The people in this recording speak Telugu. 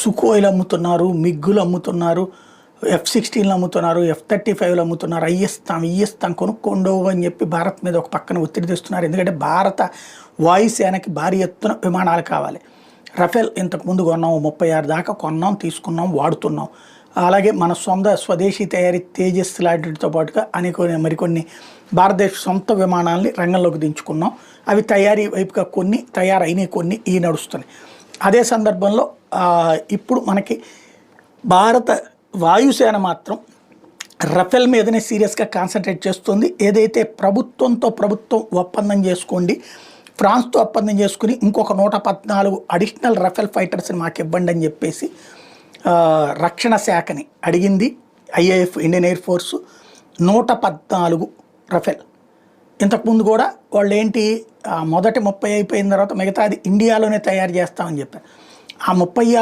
సుకోయిలు అమ్ముతున్నారు, మిగ్గులు అమ్ముతున్నారు, F-16లు అమ్ముతున్నారు, F-35లు అమ్ముతున్నారు, ఇస్తాం కొనుక్కోండు అని చెప్పి భారత్ మీద ఒక పక్కన ఒత్తిడి తెస్తున్నారు. ఎందుకంటే భారత వాయుసేనకి భారీ ఎత్తున విమానాలు కావాలి. రఫేల్ ఇంతకుముందు కొన్నాం, 36 దాకా కొన్నాం, తీసుకున్నాం, వాడుతున్నాం. అలాగే మన స్వదేశీ తయారీ తేజస్ లాంటితో పాటుగా మరికొన్ని భారతదేశ సొంత విమానాలని రంగంలోకి దించుకున్నాం. అవి తయారీ వైపుగా తయారైనవి కొన్ని నడుస్తున్నాయి. అదే సందర్భంలో ఇప్పుడు మనకి భారత వాయుసేన మాత్రం రఫేల్ మీదనే సీరియస్గా కాన్సన్ట్రేట్ చేస్తుంది. ఏదైతే ప్రభుత్వం ఒప్పందం చేసుకోండి, ఫ్రాన్స్తో ఒప్పందం చేసుకుని ఇంకొక 114 అడిషనల్ రఫేల్ ఫైటర్స్ని మాకు ఇవ్వండి అని చెప్పేసి రక్షణ శాఖని అడిగింది IAF, Indian air force. 114 Rafale. ఇంతకుముందు కూడా వాళ్ళు మొదటి 30 అయిపోయిన తర్వాత మిగతాది ఇండియాలోనే తయారు చేస్తామని చెప్పారు. ఆ 36